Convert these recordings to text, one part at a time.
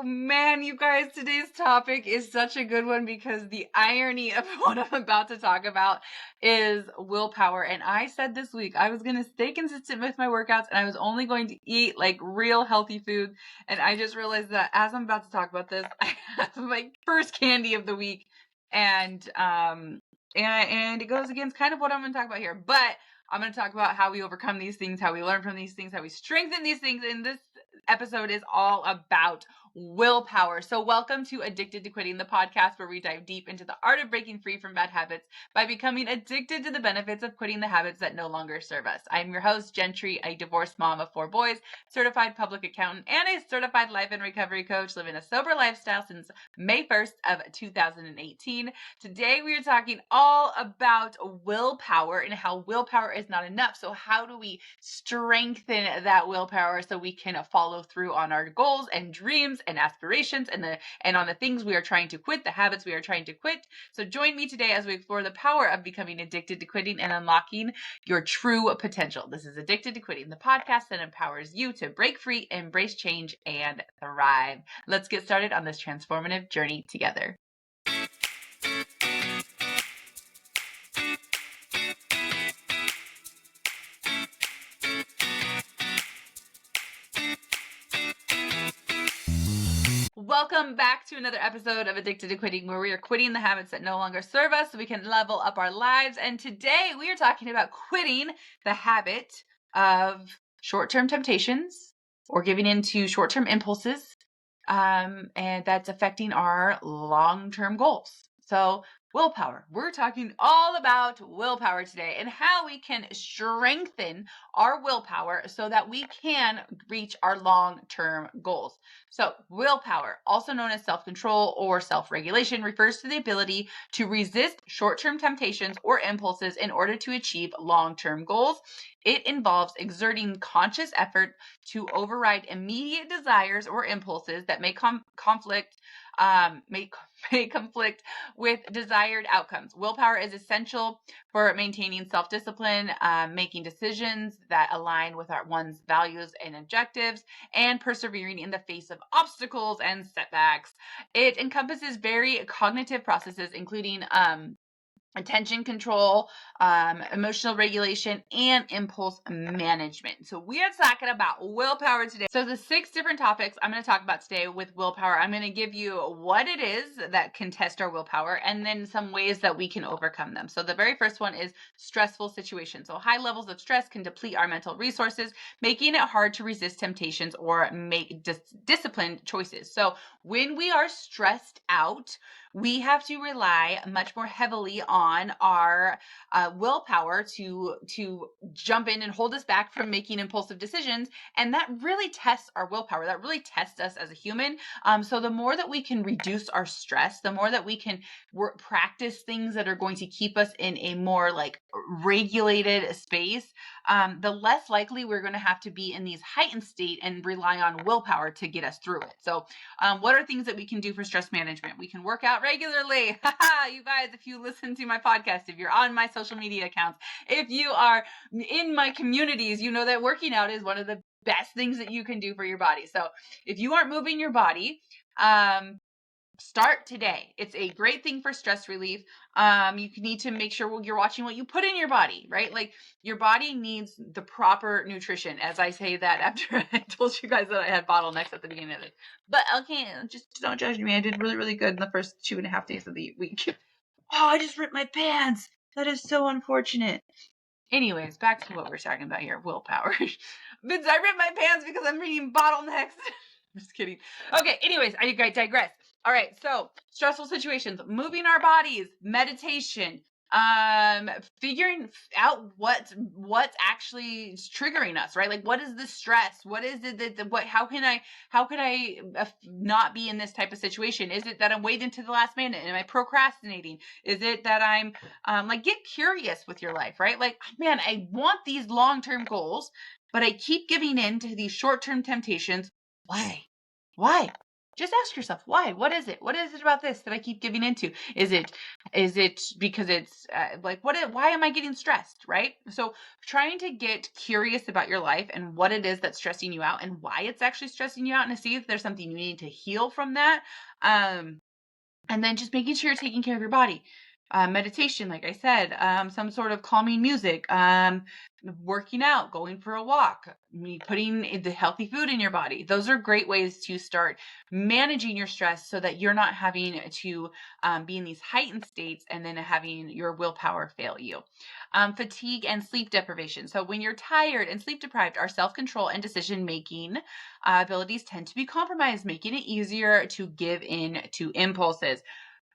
man, you guys, today's topic is such a good one because the irony of what I'm about to talk about is willpower. And I said this week I was going to stay consistent with my workouts and I was only going to eat like real healthy food. And I just realized that as I'm about to talk about this, I have my first candy of the week. And it goes against kind of what I'm going to talk about here. But I'm going to talk about how we overcome these things, how we learn from these things, how we strengthen these things. And this episode is all about willpower. So welcome to Addicted to Quitting, the podcast where we dive deep into the art of breaking free from bad habits by becoming addicted to the benefits of quitting the habits that no longer serve us. I'm your host, Gentry, a divorced mom of 4 boys, certified public accountant, and a certified life and recovery coach living a sober lifestyle since May 1st of 2018. Today we are talking all about willpower and how willpower is not enough. So how do we strengthen that willpower so we can follow through on our goals and dreams and aspirations and on the things we are trying to quit, the habits we are trying to quit. So join me today as we explore the power of becoming addicted to quitting and unlocking your true potential. This is Addicted to Quitting, the podcast that empowers you to break free, embrace change, and thrive. Let's get started on this transformative journey together. Welcome back to another episode of Addicted to Quitting, where we are quitting the habits that no longer serve us so we can level up our lives. And today we are talking about quitting the habit of short-term temptations or giving into short-term impulses, and that's affecting our long-term goals. So willpower. We're talking all about willpower today and how we can strengthen our willpower so that we can reach our long-term goals. So willpower, also known as self-control or self-regulation, refers to the ability to resist short-term temptations or impulses in order to achieve long-term goals. It involves exerting conscious effort to override immediate desires or impulses that may conflict with desired outcomes. Willpower is essential for maintaining self-discipline, making decisions that align with one's values and objectives, and persevering in the face of obstacles and setbacks. It encompasses very cognitive processes, including attention control, emotional regulation, and impulse management. So we are talking about willpower today. So the 6 different topics I'm going to talk about today with willpower, I'm going to give you what it is that can test our willpower and then some ways that we can overcome them. So the very first one is stressful situations. So high levels of stress can deplete our mental resources, making it hard to resist temptations or make disciplined choices. So when we are stressed out, we have to rely much more heavily on our willpower to jump in and hold us back from making impulsive decisions. And that really tests our willpower. That really tests us as a human. So the more that we can reduce our stress, the more that we can practice things that are going to keep us in a more like regulated space, the less likely we're going to have to be in these heightened state and rely on willpower to get us through it. So what are things that we can do for stress management? We can work out regularly. You guys, if you listen to my podcast, if you're on my social media accounts, if you are in my communities, you know that working out is one of the best things that you can do for your body. So if you aren't moving your body, start today. It's a great thing for stress relief. You need to make sure you're watching what you put in your body, right? Like your body needs the proper nutrition. As I say that after I told you guys that I had bottlenecks at the beginning of it. But okay, just don't judge me. I did really, really good in the first 2.5 days of the week. Oh, I just ripped my pants. That is so unfortunate. Anyways, back to what we're talking about here, willpower. I ripped my pants because I'm reading bottlenecks. I'm just kidding. Okay, anyways, I digress. All right, so stressful situations, moving our bodies, meditation, figuring out what's actually triggering us, right? Like, what is the stress? What is it how can I not be in this type of situation? Is it that I'm waiting to the last minute? Am I procrastinating? Is it that I'm get curious with your life, right? Like, man, I want these long-term goals, but I keep giving in to these short-term temptations. Why? Just ask yourself why. What is it? What is it about this that I keep giving into? Is it because it's why am I getting stressed, right? So trying to get curious about your life and what it is that's stressing you out and why it's actually stressing you out, and to see if there's something you need to heal from that. Um and then just making sure you're taking care of your body. Meditation, like I said, some sort of calming music, working out, going for a walk, putting the healthy food in your body. Those are great ways to start managing your stress so that you're not having to be in these heightened states and then having your willpower fail you. Fatigue and sleep deprivation. So when you're tired and sleep deprived, our self-control and decision making abilities tend to be compromised, making it easier to give in to impulses.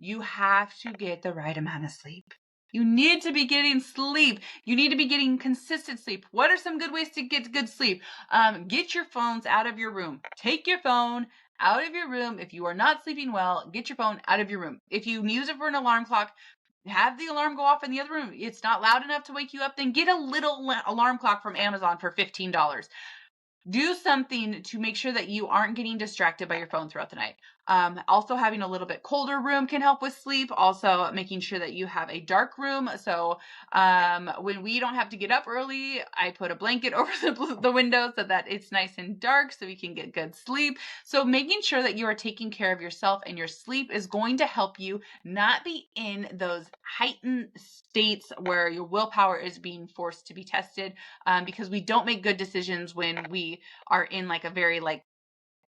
You have to get the right amount of sleep. You need to be getting sleep. You need to be getting consistent sleep. What are some good ways to get good sleep? Get your phones out of your room. Take your phone out of your room. If you are not sleeping well, get your phone out of your room. If you use it for an alarm clock, have the alarm go off in the other room. It's not loud enough to wake you up, then get a little alarm clock from Amazon for $15. Do something to make sure that you aren't getting distracted by your phone throughout the night. Also, having a little bit colder room can help with sleep. Also, making sure that you have a dark room. So when we don't have to get up early, I put a blanket over the window so that it's nice and dark so we can get good sleep. So making sure that you are taking care of yourself and your sleep is going to help you not be in those heightened states where your willpower is being forced to be tested, because we don't make good decisions when we are in like a very like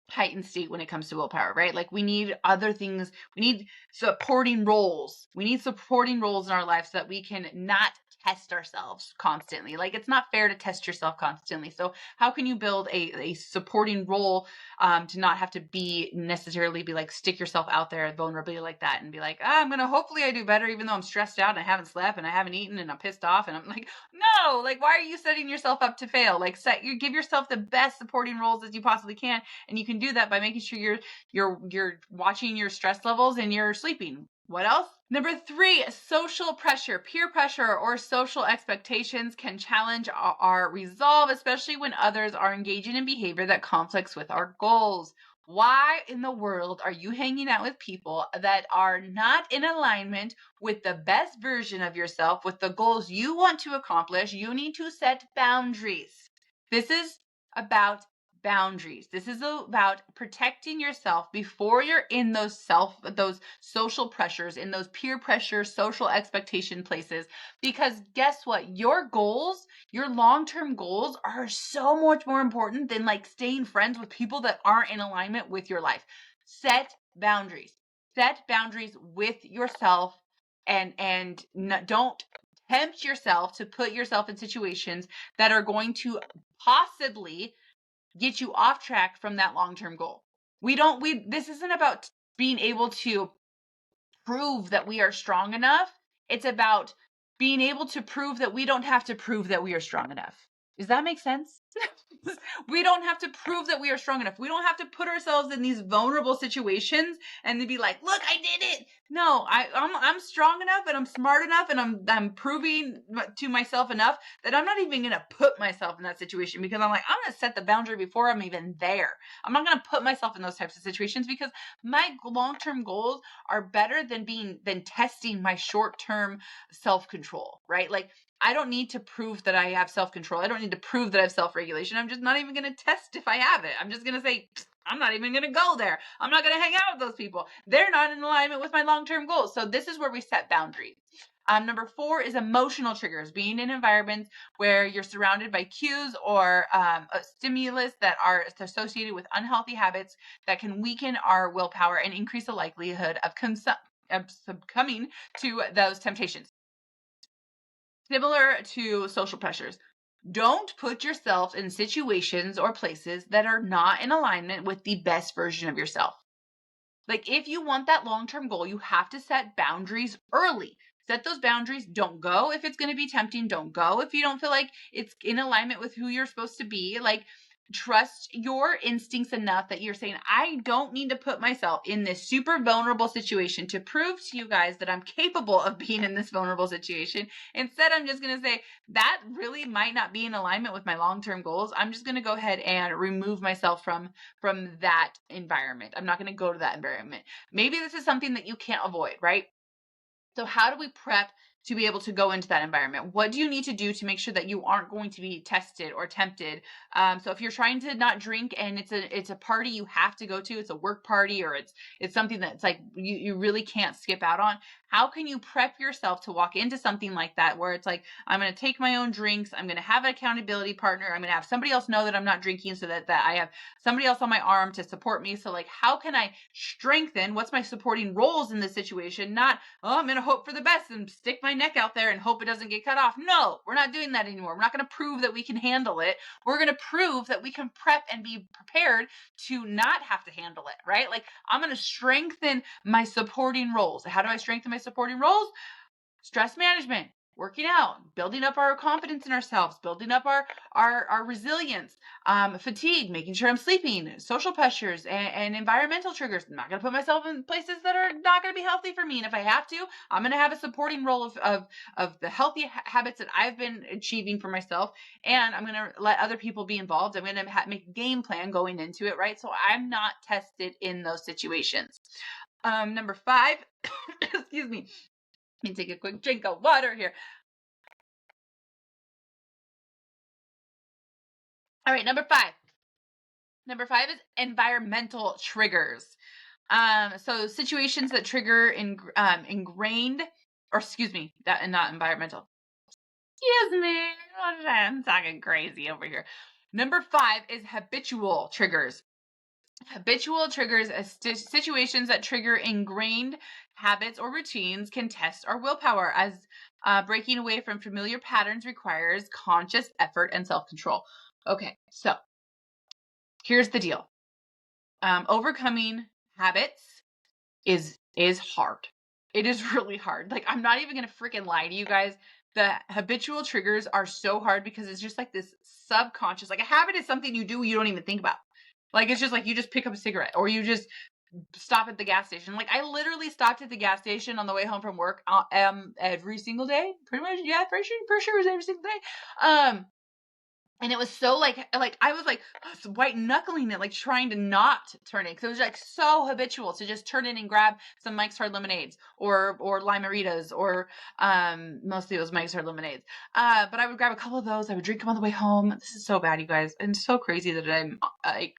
heightened state when it comes to willpower, right? Like we need other things. We need supporting roles. We need supporting roles in our life so that we can not test ourselves constantly. Like it's not fair to test yourself constantly. So how can you build a supporting role to not have to be necessarily be like stick yourself out there vulnerably like that and be like, I'm gonna hopefully I do better even though I'm stressed out and I haven't slept and I haven't eaten and I'm pissed off and I'm like, no, like why are you setting yourself up to fail? Like give yourself the best supporting roles as you possibly can, and you can do that by making sure you're watching your stress levels and you're sleeping. What else? Number 3, social pressure. Peer pressure or social expectations can challenge our resolve, especially when others are engaging in behavior that conflicts with our goals. Why in the world are you hanging out with people that are not in alignment with the best version of yourself, with the goals you want to accomplish? You need to set boundaries. This is about boundaries. This is about protecting yourself before you're in those social pressures, in those peer pressure, social expectation places. Because guess what? Your goals, your long-term goals are so much more important than like staying friends with people that aren't in alignment with your life. Set boundaries. Set boundaries with yourself, and don't tempt yourself to put yourself in situations that are going to possibly get you off track from that long-term goal. This isn't about being able to prove that we are strong enough. It's about being able to prove that we don't have to prove that we are strong enough. Does that make sense? We don't have to prove that we are strong enough. We don't have to put ourselves in these vulnerable situations and to be like, look, I did it. No, I'm strong enough and I'm smart enough and I'm proving to myself enough that I'm not even going to put myself in that situation, because I'm going to set the boundary before I'm even there. I'm not going to put myself in those types of situations because my long-term goals are better than testing my short-term self-control, right? Like I don't need to prove that I have self-control. I don't need to prove that I have self-regulation. I'm just not even going to test if I have it. I'm just going to say, I'm not even going to go there. I'm not going to hang out with those people. They're not in alignment with my long-term goals. So this is where we set boundaries. Number 4 is emotional triggers, being in environments where you're surrounded by cues or stimulus that are associated with unhealthy habits that can weaken our willpower and increase the likelihood of succumbing to those temptations. Similar to social pressures, don't put yourself in situations or places that are not in alignment with the best version of yourself. Like if you want that long-term goal, you have to set boundaries early. Set those boundaries. Don't go if it's going to be tempting. Don't go if you don't feel like it's in alignment with who you're supposed to be. Like trust your instincts enough that you're saying, I don't need to put myself in this super vulnerable situation to prove to you guys that I'm capable of being in this vulnerable situation. Instead, I'm just going to say that really might not be in alignment with my long-term goals. I'm just going to go ahead and remove myself from that environment. I'm not going to go to that environment. Maybe this is something that you can't avoid, right? So how do we prep to be able to go into that environment? What do you need to do to make sure that you aren't going to be tested or tempted? So if you're trying to not drink and it's a party you have to go to, it's a work party, or it's something that's like you really can't skip out on. How can you prep yourself to walk into something like that where it's like, I'm going to take my own drinks, I'm going to have an accountability partner, I'm going to have somebody else know that I'm not drinking, so that I have somebody else on my arm to support me. So like, how can I strengthen what's my supporting roles in this situation? Not, oh, I'm going to hope for the best and stick my neck out there and hope it doesn't get cut off. No, we're not doing that anymore. We're not going to prove that we can handle it. We're going to prove that we can prep and be prepared to not have to handle it, right? Like, I'm going to strengthen my supporting roles. How do I strengthen my supporting roles? Stress management, working out, building up our confidence in ourselves, building up our resilience, fatigue, making sure I'm sleeping, social pressures, and environmental triggers. I'm not going to put myself in places that are not going to be healthy for me. And if I have to, I'm going to have a supporting role of the healthy habits that I've been achieving for myself. And I'm going to let other people be involved. I'm going to make a game plan going into it, right? So I'm not tested in those situations. Number 5, excuse me. Let me take a quick drink of water here. All right, number 5. Number 5 is environmental triggers. So situations that trigger ingrained, or excuse me, that and not environmental. Excuse me, I'm talking crazy over here. Number 5 is habitual triggers. Habitual triggers as situations that trigger ingrained habits or routines can test our willpower, as breaking away from familiar patterns requires conscious effort and self-control. Okay, so here's the deal. Overcoming habits is hard. It is really hard. Like, I'm not even gonna freaking lie to you guys. The habitual triggers are so hard because it's just like this subconscious. Like, a habit is something you do you don't even think about. Like, it's just like you just pick up a cigarette, or you just stop at the gas station. Like, I literally stopped at the gas station on the way home from work every single day. Pretty much, yeah, for sure it was every single day. And it was so like I was like white knuckling it, like trying to not turn it, because it was like so habitual to just turn in and grab some Mike's Hard Lemonades or Limeritas, or mostly it was Mike's Hard Lemonades. But I would grab a couple of those. I would drink them on the way home. This is so bad, you guys, and so crazy that I'm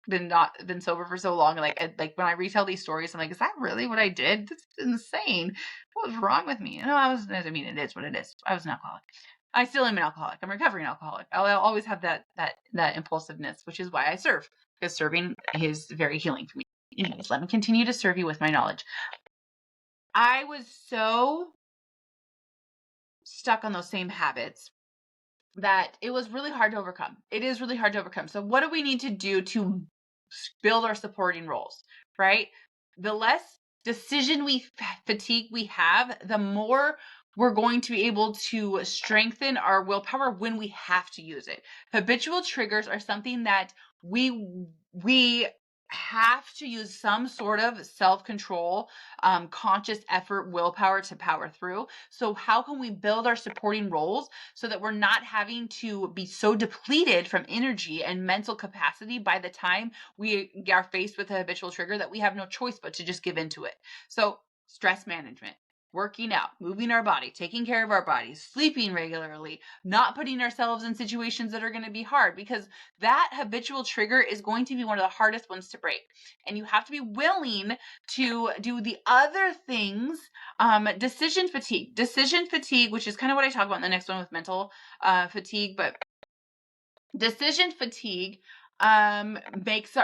been sober for so long. Like when I retell these stories, I'm like, is that really what I did? This is insane. What was wrong with me? No, I mean, it is what it is. I was an alcoholic. I still am an alcoholic. I'm a recovering alcoholic. I'll always have that impulsiveness, which is why I serve, because serving is very healing for me. Anyways, let me continue to serve you with my knowledge. I was so stuck on those same habits that it was really hard to overcome. It is really hard to overcome. So what do we need to do to build our supporting roles, right? The less decision fatigue we have, the more we're going to be able to strengthen our willpower when we have to use it. Habitual triggers are something that we have to use some sort of self-control, conscious effort, willpower to power through. So how can we build our supporting roles so that we're not having to be so depleted from energy and mental capacity by the time we are faced with a habitual trigger that we have no choice but to just give into it? So stress management, working out, moving our body, taking care of our bodies, sleeping regularly, not putting ourselves in situations that are going to be hard, because that habitual trigger is going to be one of the hardest ones to break. And you have to be willing to do the other things. Decision fatigue, which is kind of what I talk about in the next one with mental fatigue, but decision fatigue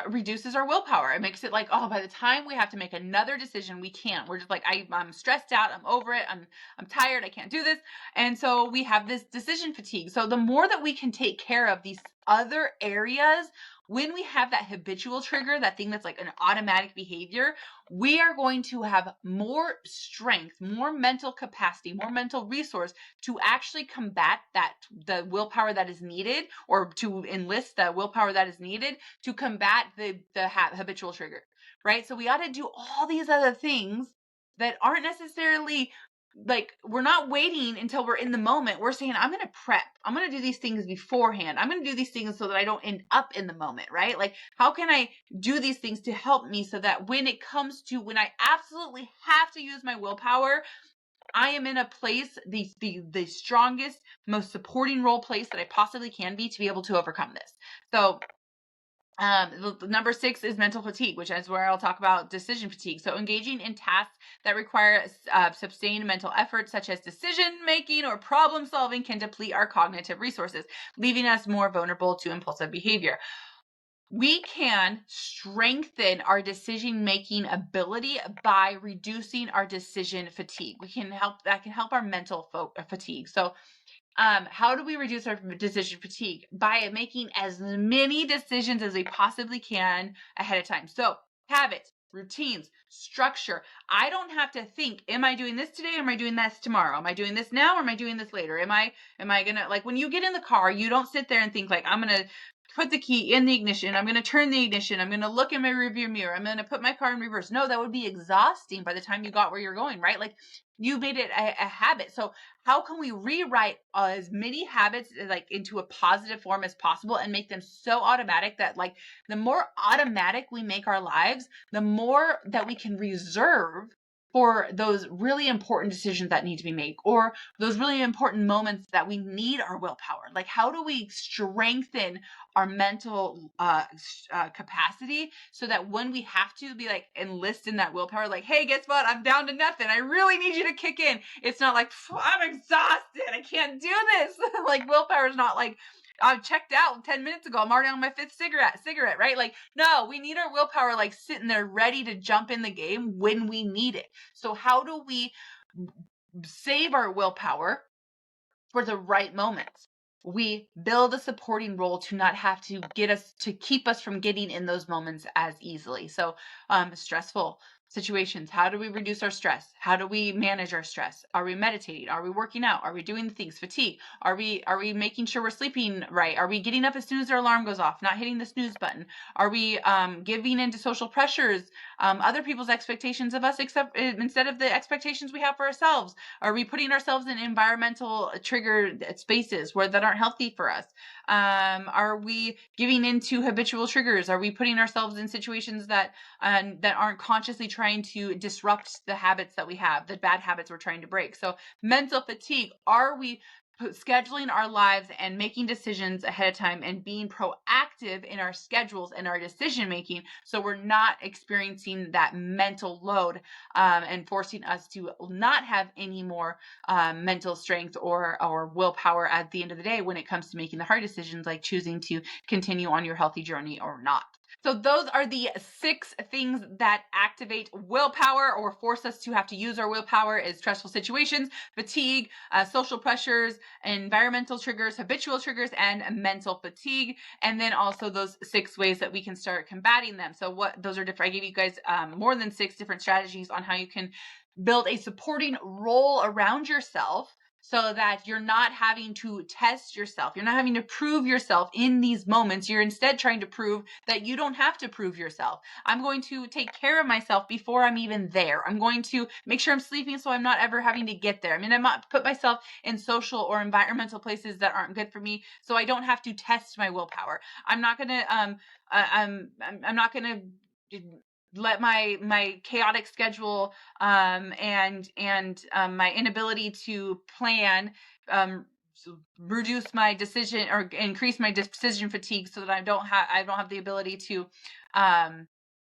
reduces our willpower. It makes it like, oh, by the time we have to make another decision, we can't. We're just like, I'm stressed out, I'm over it, I'm tired, I can't do this. And so we have this decision fatigue. So the more that we can take care of these other areas, when we have that habitual trigger, that thing that's like an automatic behavior, we are going to have more strength, more mental capacity, more mental resource to actually combat the willpower that is needed, or to enlist the willpower that is needed to combat the habitual trigger, right? So we ought to do all these other things that aren't necessarily like, we're not waiting until we're in the moment. We're saying, I'm going to prep. I'm going to do these things beforehand. I'm going to do these things so that I don't end up in the moment, right? Like, how can I do these things to help me so that when it comes to when I absolutely have to use my willpower, I am in a place, the strongest, most supporting role place that I possibly can be to be able to overcome this. So number 6 is mental fatigue, which is where I'll talk about decision fatigue. So engaging in tasks that require sustained mental effort, such as decision making or problem solving, can deplete our cognitive resources, leaving us more vulnerable to impulsive behavior. We can strengthen our decision making ability by reducing our decision fatigue. That can help our mental fatigue. So how do we reduce our decision fatigue? By making as many decisions as we possibly can ahead of time. So habits, routines, structure. I don't have to think, am I doing this today? Or am I doing this tomorrow? Am I doing this now? Or am I doing this later? Am I gonna, like, when you get in the car, you don't sit there and think like, I'm gonna put the key in the ignition. I'm going to turn the ignition. I'm going to look in my rearview mirror. I'm going to put my car in reverse. No, that would be exhausting by the time you got where you're going, right? Like, you made it a habit. So how can we rewrite as many habits like into a positive form as possible and make them so automatic that, like, the more automatic we make our lives, the more that we can reserve for those really important decisions that need to be made, or those really important moments that we need our willpower. Like, how do we strengthen our mental capacity so that when we have to be like enlist in that willpower, like, hey, guess what? I'm down to nothing. I really need you to kick in. It's not like, I'm exhausted. I can't do this. Like, willpower is not like, I checked out 10 minutes ago. I'm already on my 5th cigarette, right? Like, no, we need our willpower like sitting there ready to jump in the game when we need it. So how do we save our willpower for the right moments? We build a supporting role to not have to keep us from getting in those moments as easily. So stressful situations, how do we reduce our stress? How do we manage our stress? Are we meditating? Are we working out? Are we doing the things? Fatigue? Are we making sure we're sleeping right? Are we getting up as soon as our alarm goes off, not hitting the snooze button? Are we giving into social pressures, other people's expectations of us, instead of the expectations we have for ourselves? Are we putting ourselves in environmental trigger spaces that aren't healthy for us? Are we giving into habitual triggers? Are we putting ourselves in situations that aren't consciously trying to disrupt the habits that we have, the bad habits we're trying to break? So mental fatigue, are we scheduling our lives and making decisions ahead of time and being proactive in our schedules and our decision making, so we're not experiencing that mental load and forcing us to not have any more mental strength or willpower at the end of the day when it comes to making the hard decisions, like choosing to continue on your healthy journey or not. So those are the 6 things that activate willpower or force us to have to use our willpower: is stressful situations, fatigue, social pressures, environmental triggers, habitual triggers, and mental fatigue. And then also those 6 ways that we can start combating them. So those are different. I gave you guys more than 6 different strategies on how you can build a supporting role around yourself, so that you're not having to test yourself. You're not having to prove yourself in these moments. You're instead trying to prove that you don't have to prove yourself. I'm going to take care of myself before I'm even there. I'm going to make sure I'm sleeping so I'm not ever having to get there. I mean, I'm not put myself in social or environmental places that aren't good for me, so I don't have to test my willpower. I'm not going to I'm not going to let my chaotic schedule and my inability to plan reduce my decision or increase my decision fatigue, so that I don't have the ability to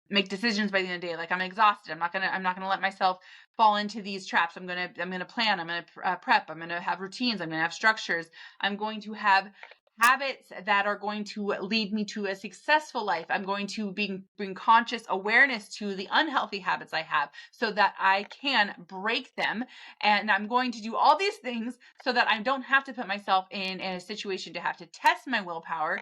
make decisions by the end of the day. Like, I'm exhausted. I'm not gonna let myself fall into these traps. I'm gonna plan. I'm gonna prep. I'm gonna have routines. I'm gonna have structures. I'm going to have habits that are going to lead me to a successful life. I'm going to bring conscious awareness to the unhealthy habits I have so that I can break them. And I'm going to do all these things so that I don't have to put myself in a situation to have to test my willpower,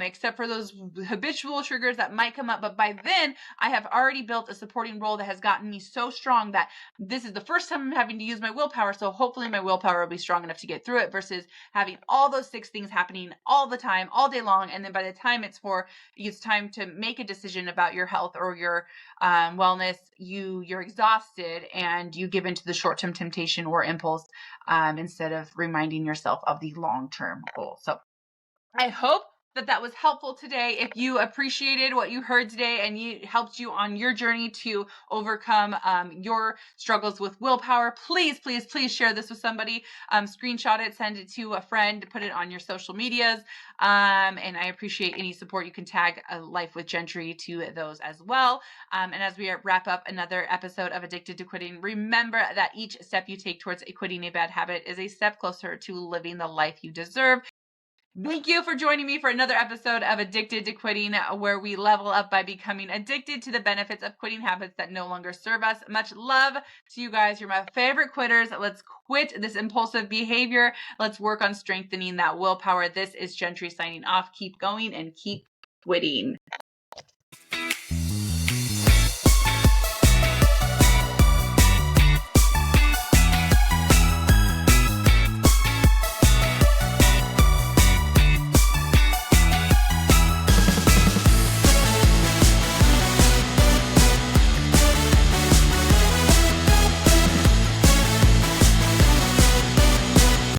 except for those habitual triggers that might come up. But by then, I have already built a supporting role that has gotten me so strong that this is the first time I'm having to use my willpower. So hopefully my willpower will be strong enough to get through it versus having all those 6 things happening all the time, all day long. And then by the time it's time to make a decision about your health or your wellness, you're exhausted and you give into the short-term temptation or impulse instead of reminding yourself of the long-term goal. So I hope that was helpful today. If you appreciated what you heard today and it helped you on your journey to overcome your struggles with willpower, please share this with somebody. Screenshot it, send it to a friend, put it on your social medias. And I appreciate any support. You can tag Life with Gentry to those as well. And as we wrap up another episode of Addicted to Quitting, remember that each step you take towards quitting a bad habit is a step closer to living the life you deserve. Thank you for joining me for another episode of Addicted to Quitting, where we level up by becoming addicted to the benefits of quitting habits that no longer serve us. Much love to you guys. You're my favorite quitters. Let's quit this impulsive behavior. Let's work on strengthening that willpower. This is Gentry signing off. Keep going and keep quitting.